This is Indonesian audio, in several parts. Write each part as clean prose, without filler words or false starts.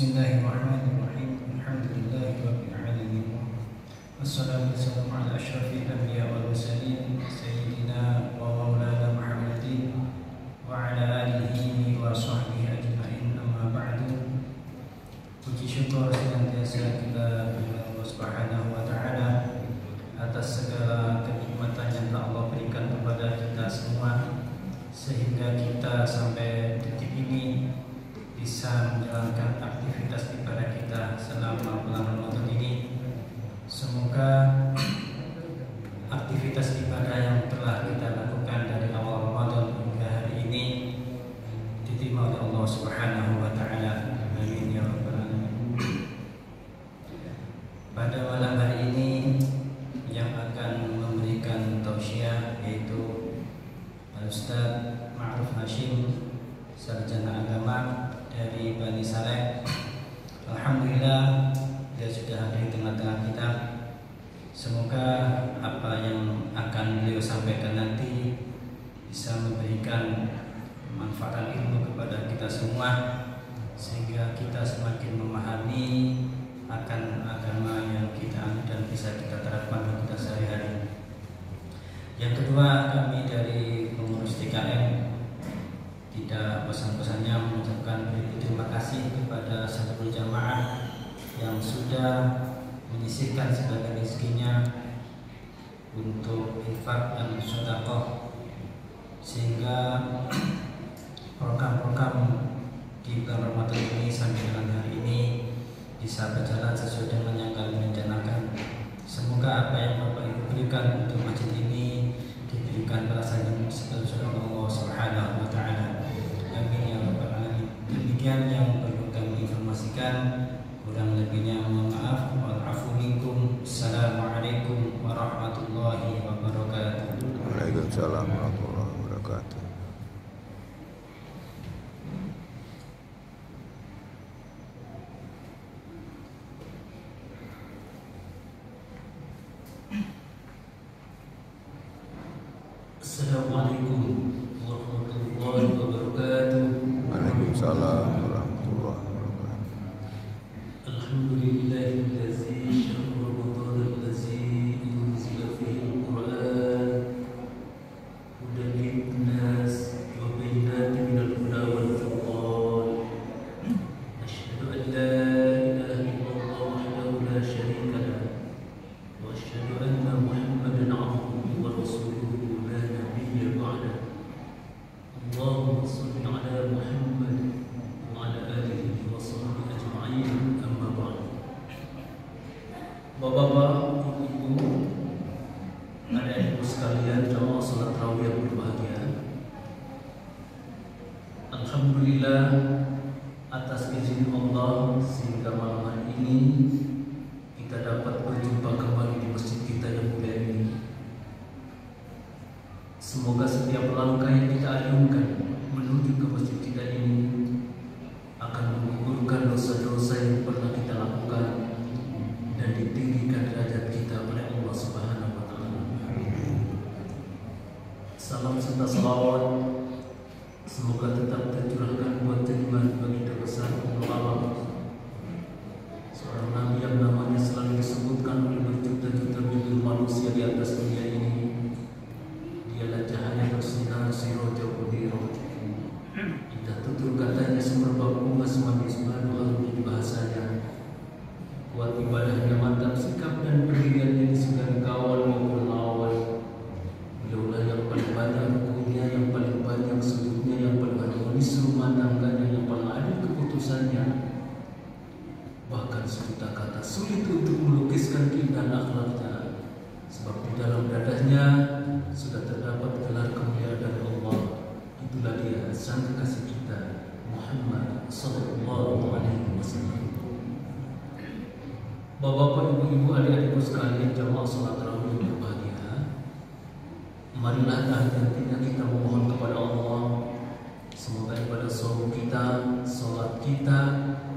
Bismillahirrahmanirrahim. Alhamdulillahirabbil alamin. Wassalatu wassalamu ala asyrafil anbiya wal mursalin sayyidina wa maulana Muhammadin wa ala alihi wa sahbihi ajma'in. Amma ba'du. Puji syukur senantiasa kita bagi Allah Subhanahu wa taala atas segala kenikmatan yang telah Allah berikan kepada kita semua sehingga kita sampai detik ini bisa menjalankan aktivitas ibadah kita selama bulan Ramadan ini. Semoga aktivitas ibadah yang telah kita lakukan dari awal Ramadan hingga hari ini diterima oleh Allah Subhanahu wa taala. Amin ya rabbal alamin. Pada malam hari ini yang akan memberikan tausiah yaitu Al-Ustaz Ma'ruf Hashim, sarjana agama dari Bani Saleh. Alhamdulillah dia sudah hadir di tengah-tengah kita. Semoga apa yang akan beliau sampaikan nanti bisa memberikan manfaat ilmu kepada kita semua sehingga kita semakin memahami akan agama yang kita anut dan bisa kita terapkan dalam kita sehari-hari. Yang kedua, kami dari pengurus TKM tidak bosan-bosannya mengucapkan terima kasih kepada seluruh jamaah yang sudah menyisihkan sebagian rezekinya untuk infak dan sedekah sehingga program-program di bulan Ramadan ini sampai dengan hari ini bisa berjalan sesuai dengan yang kami rencanakan. Semoga apa yang Bapak Ibu berikan untuk masjid ini diberikan balasan yang sesuai dengan Allah Subhanahu wa taala. Amin ya rabbal alamin. Demikian yang perlu kami informasikan. Kurang lebihnya mohon maaf. Wal afu minkum. Assalamualaikum warahmatullahi wabarakatuh. Waalaikumsalam warahmatullahi wabarakatuh. Assalamualaikum warahmatullahi wabarakatuh. Waalaikumsalam warahmatullahi wabarakatuh. Alhamdulillahillazi syahru Ramadallazi unzila fihi al-Qur'an hudan lin-nas wa bayyinatin minal huda wal furqan. Asyhadu an la ilaha illallah wahdahu la syarika lahu wa asyhadu anna Muhammadan 'abduhu wa rasuluhu la nabiyya ba'dahu. Allahumma shalli 'ala Muhammad wa 'ala alihi wa sahbihi ajma'in. Amma ba'd. Bapak-bapak, ibu-ibu, adik-adikku sekalian, jamaah salat tarawih yang berbahagia. Alhamdulillah atas izin Allah sehingga malam hari ini kita dapat berjumpa kembali di masjid kita yang mulia ini. Semoga setiap langkah yang kita ayunkan menuju ke masjid kita ini akan menggugurkan dosa-dosa yang pernah kita lakukan dan ditinggikan derajat kita oleh Allah Subhanahu wa taala. Salam serta salawat semoga tetap tercurahkan buat junjungan baginda besar Ummul Alam, seorang nabi yang namanya selalu disebutkan oleh berjuta-juta miliar manusia di atas dunia ini. Dialah cahaya bersinar sirajul munir. Indah tutur katanya semerbak bunga semanis madu harum di bahasanya. Kuat ibadahnya, mantap sikap dan pendiriannya di segala kawan maupun lawan. Beliaulah yang paling banyak rukunya, yang paling banyak sujudnya, yang paling harmonis rumah tangganya, yang paling adil keputusannya. Bahkan sejuta kata sulit untuk melukiskan keindahan akhlaknya, sebab di dalam dadanya sudah terdapat gelar kemuliaan dari Allah. Itulah dia sang kekasih kita Muhammad sallallahu alaihi wasallam. Bapak-bapak, ibu-ibu, adik-adikku sekalian, jamaah salat tarawih yang berbahagia. Marilah hati-hatinya kita memohon kepada Allah semoga ibadah saum kita, salat kita,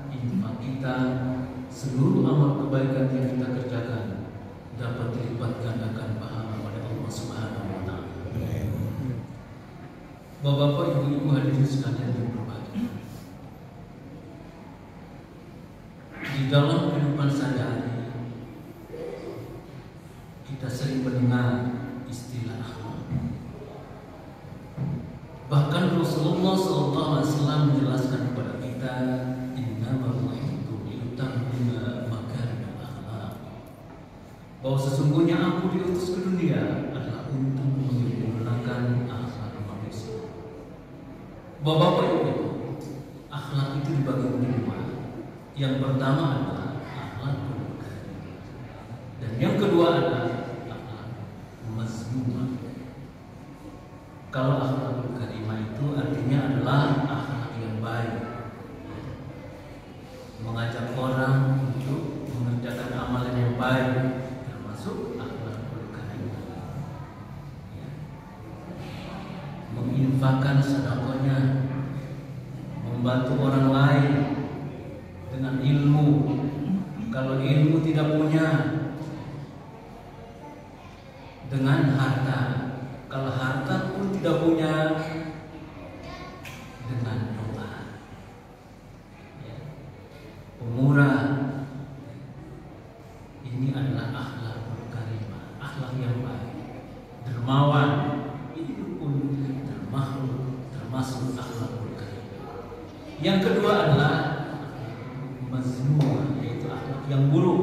infak kita, seluruh amal kebaikan yang kita kerjakan dapat dilipat gandakan pahala oleh Allah Subhanahu wa taala. Bapak-bapak, ibu-ibu, hadirin sekalian yang berbahagia. Di dalam kehidupan sehari-hari kita sering mendengar istilah akhlak. Bahkan Rasulullah SAW menjelaskan kepada kita, innamal bu'itsu litammima makarimal akhlaq, bahwa sesungguhnya aku diutus ke dunia adalah untuk menyempurnakan akhlak manusia. Bapak-bapak Ibu, akhlak itu dibagi menjadi dua. Yang pertama adalah akhlak karimah, dan yang kedua adalah akhlak mazmumah. Kalau akhlak karimah itu artinya adalah akhlak yang baik, mengajak orang untuk mengerjakan amalan yang baik, termasuk akhlak karimah. Menginfakkan sedekahnya, membantu orang lain dengan ilmu. Kalau ilmu tidak punya, dengan harta. Kalau harta pun tidak punya, dengan doa. Pemurah. Ini adalah akhlak karimah, akhlak yang baik. Dermawan. Ini pun termasuk akhlak karimah. Yang kedua adalah mazmumah, yaitu akhlak yang buruk.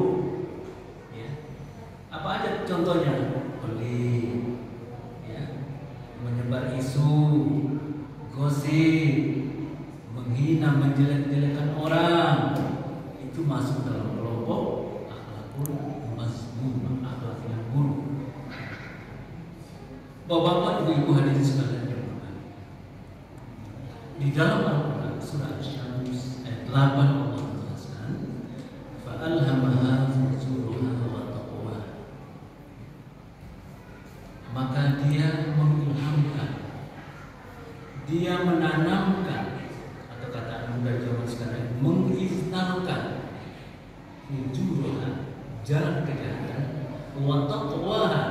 Apa aja contohnya? Pelit, menyebar isu, gosip, menghina, menjelek-jelekan orang, itu masuk dalam kelompok akhlakul mazmumah, akhlak yang buruk. Bapak-bapak, ibu-ibu hadirin sekalian yang berbahagia, di dalam Al-Quran surah Asy-Syams ayat 8 Allah menjelaskan, fa'alhamaha fujuraha wa taqwaha, maka dia mengilhamkan, dia menanamkan, atau kata muda zaman sekarang, mengiznalkan fujuraha, jalan kejahatan, wa taqwaha,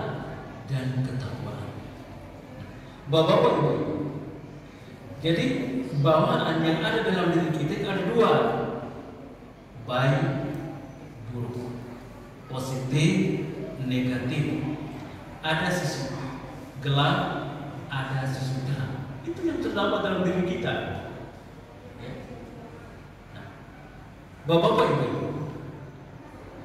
dan ketakwaan. Bapak-bapak, Ibu, jadi bawaan yang ada dalam diri kita ada dua, baik, buruk, positif, negatif. Ada sisi gelap, ada sisi terang. Itu yang terdapat dalam diri kita. Nah, Bapak-bapak, Ibu,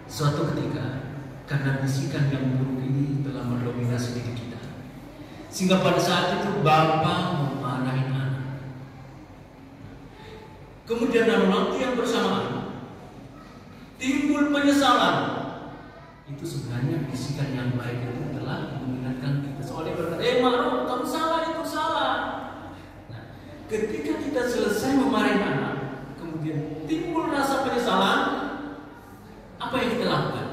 suatu ketika karena bisikan yang buruk ini telah mendominasi diri kita, sehingga pada saat itu bapak memarahi anak. Kemudian dalam waktu yang bersamaan timbul penyesalan. Itu sebenarnya bisikan yang baik itu telah mengingatkan kita. Soalnya berkata, Ma'ruf, kamu salah, itu salah. Nah, ketika kita selesai memarahi anak, kemudian timbul rasa penyesalan, apa yang kita lakukan?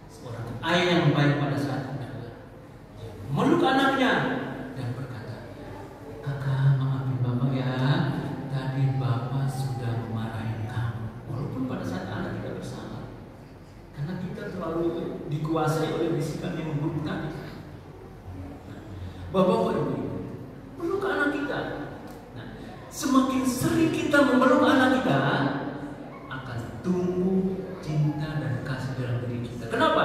Seorang ayah yang baik pada saat itu meluk anaknya dan berkata, kakak, maafin bapak ya, tadi bapak sudah memarahi kamu, walaupun pada saat anak tidak bersalah, karena kita terlalu dikuasai oleh bisikan yang buruk tadi. Bapak-bapak, Ibu, meluk anak kita. Nah, semakin sering kita memeluk anak kita, akan tumbuh cinta dan kasih dalam diri kita. Kenapa?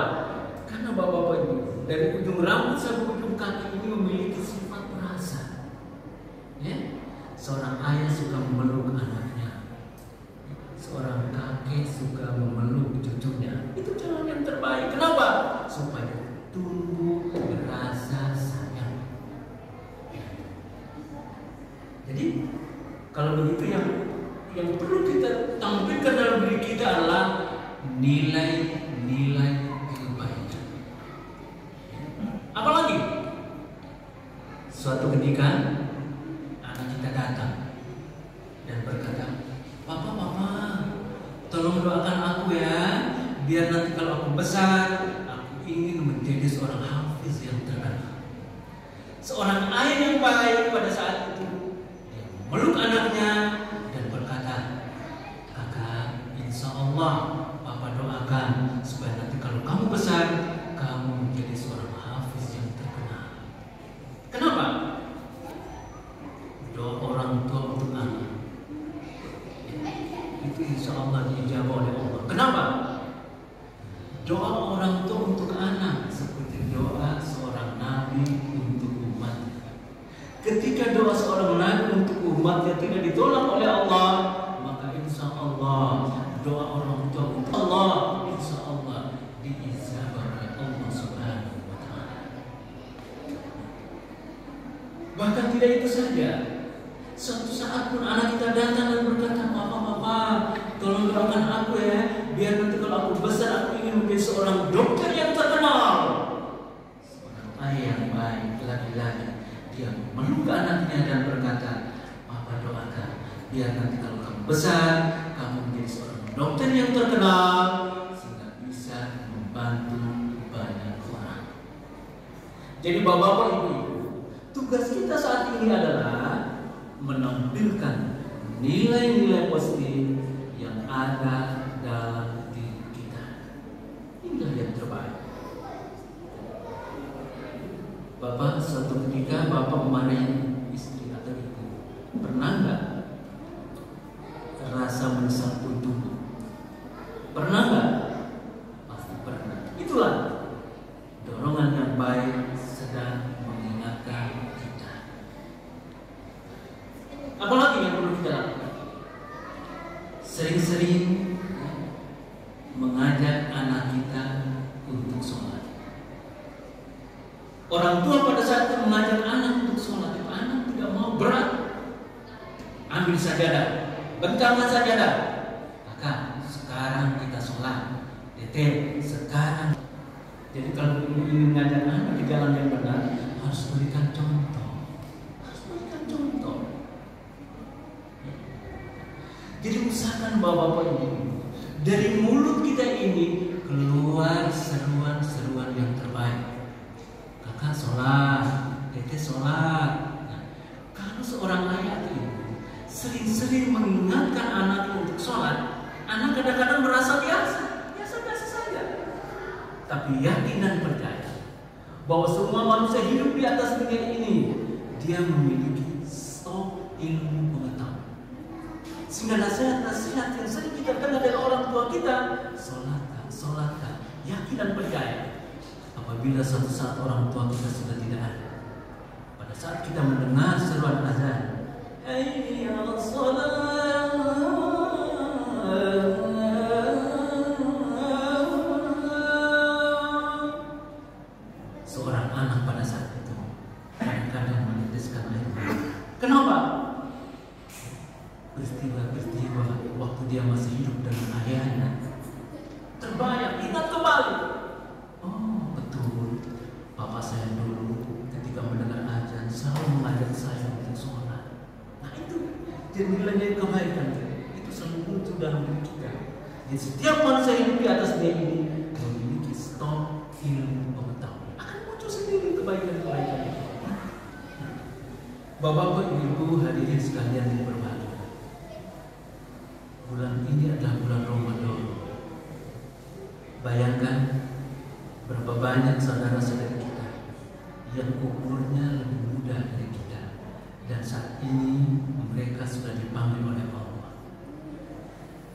Karena bapak-bapak, Ibu, dari ujung rambut sampai ujung kaki ini memiliki sifat perasa. Seorang ayah suka memeluk anaknya, seorang kakek suka memeluk cucunya. Itu jalan yang terbaik. Kenapa? Supaya tumbuh rasa sayang. Jadi kalau begitu yang perlu kita tampilkan dalam diri kita adalah nilai-nilai kebaikan. Apalagi suatu ketika anak kita datang dan berkata, Papa, tolong doakan aku ya, biar nanti kalau aku besar, aku ingin menjadi seorang hafiz yang terkenal. Seorang ayah yang baik pada saat itu dia meluk anaknya dan berkata, kakak, insya Allah Papa doakan supaya nanti kalau kamu besar, kamu menjadi seorang hafiz yang terkenal. Kenapa? Doa orang tua untuk anak itu insya Allah diijabah oleh Allah. Kenapa? Doa orang tua untuk anak seperti doa seorang nabi untuk umat. Ketika doa seorang nabi untuk umatnya tidak ditolak oleh Allah, maka insya Allah doa orang tua untuk Allah insya Allah diijabah oleh Allah Subhanahu wa Ta'ala. Bahkan tidak itu saja, suatu saat pun anak kita datang dan berkata, "Papa, tolong doakan aku ya, biar nanti kalau aku besar aku ingin menjadi seorang dokter yang terkenal." Seorang ayah yang baik laki-laki, dia memeluk anaknya dan berkata, "Papa doakan biar nanti kalau kamu besar kamu menjadi seorang dokter yang terkenal sehingga bisa membantu banyak orang." Jadi bapak-bapak, ibu-ibu, tugas kita saat ini adalah menampilkan nilai-nilai positif yang ada dalam diri kita. Inilah yang terbaik. Bapak suatu ketika bapak memarahi istri atau ibu, pernah nggak rasa menyesal pun tumbuh? Pernah nggak? Pasti pernah. Itulah dorongan yang baik sedang mengingatkan kita. Apalagi yang perlu kita lakukan? Sering-sering mengajak anak kita untuk sholat. Orang tua pada saat itu mengajak anak untuk sholat, anak tidak mau, berat. Ambil sajadah, bentangkan sajadah. Kakak, sekarang kita sholat. Dede, sekarang. Jadi kalau ingin mengajak anak di jalan yang benar, harus berikan contoh. Harus berikan contoh. Jadi usahakan bapak-bapak ibu, dari mulut kita ini keluar seruan-seruan yang terbaik. Kakak sholat, dede sholat. Nah, kalau seorang ayah atau ibu sering-sering mengingatkan anaknya untuk sholat, anak kadang-kadang merasa biasa saja. Tapi yakin dan percaya bahwa semua manusia hidup di atas dunia ini, dia memiliki stok ilmu pengetahuan. Sehingga nasihat-nasihat yang sering kita dengar dari orang tua kita, sholatkan, yakin dan percaya. Apabila suatu saat orang tua kita sudah tidak ada, pada saat kita mendengar seruan azan, hayya 'alas shalah, seorang anak pada saat itu kadang-kadang meneteskan air mata. Kenapa? Peristiwa waktu dia masih hidup dengan ayahnya terbayang, ingat kembali. Oh betul, papa saya dulu ketika mendengar azan selalu mengajak saya untuk sholat. Nah itu jadi nilai kebaikan itu selalu muncul dalam diri kita. Jadi setiap manusia hidup di atas dunia ini memiliki stok ilmu pengetahuan, akan muncul sendiri kebaikan-kebaikan itu. Bapak-bapak, ibu, hadirin sekalian yang berbahagia, bulan ini adalah bulan Ramadan. Bayangkan berapa banyak saudara-saudara kita yang umurnya lebih muda dari kita, dan saat ini mereka sudah dipanggil oleh Allah.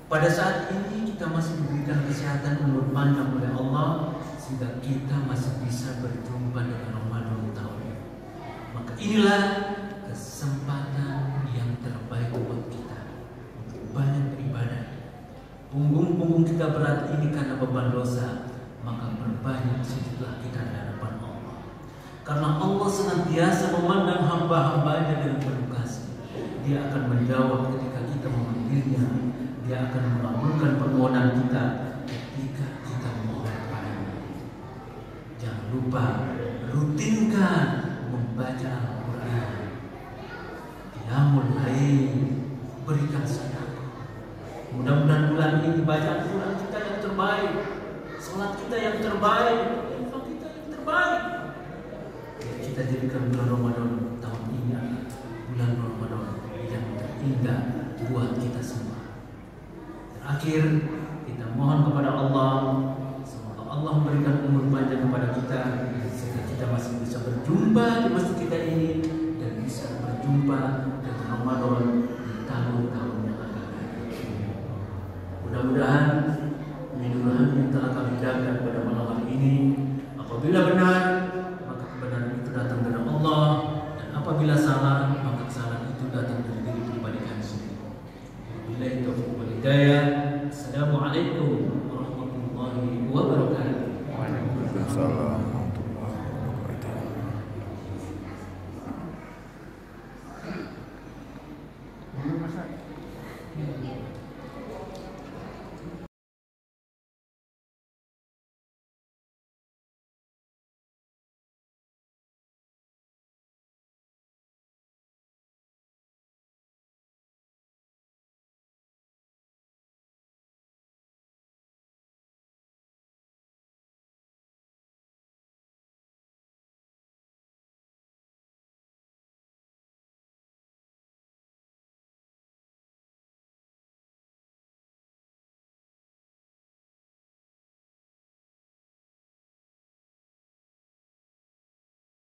Pada saat ini kita masih diberikan kesehatan umur panjang oleh Allah, sehingga kita masih bisa berjumpa dengan Ramadan tahun ini. Maka inilah kesempatan yang terbaik buat kita untuk banyak beribadah. Punggung kita berat ini karena beban dosa, maka berbanyak sujudlah kita di hadapan Allah. Karena Allah senantiasa memandang hamba-hambanya dengan penuh kasih. Dia akan menjawab ketika kita memanggilnya. Dia akan mengabulkan permohonan kita ketika kita memohon kepadanya. Jangan lupa rutinkan membaca Al-Quran, qiyamul lail, berikan sedekah. Mudah-mudahan bulan ini bacaan Quran kita yang terbaik, sholat kita yang terbaik, infak kita yang terbaik. Kita jadikan bulan Ramadan tahun ini bulan Ramadan yang terindah buat kita semua. Terakhir, kita mohon kepada Allah, semoga Allah memberikan umur panjang kepada kita sehingga kita masih bisa berjumpa di masjid kita ini dan bisa berjumpa dengan Ramadan di tahun-tahun yang akan datang. Mudah-mudahan kemudahan yang telah kami jaga pada malam hari ini, apabila benar maka kebenaran itu datang dari Allah, dan apabila salah maka kesalahan itu datang dari diri pribadi kami sendiri. Wabillahi taufiq wal hidayah. Assalamualaikum warahmatullahi wabarakatuh. Waalaikumsalam warahmatullahi wabarakatuh.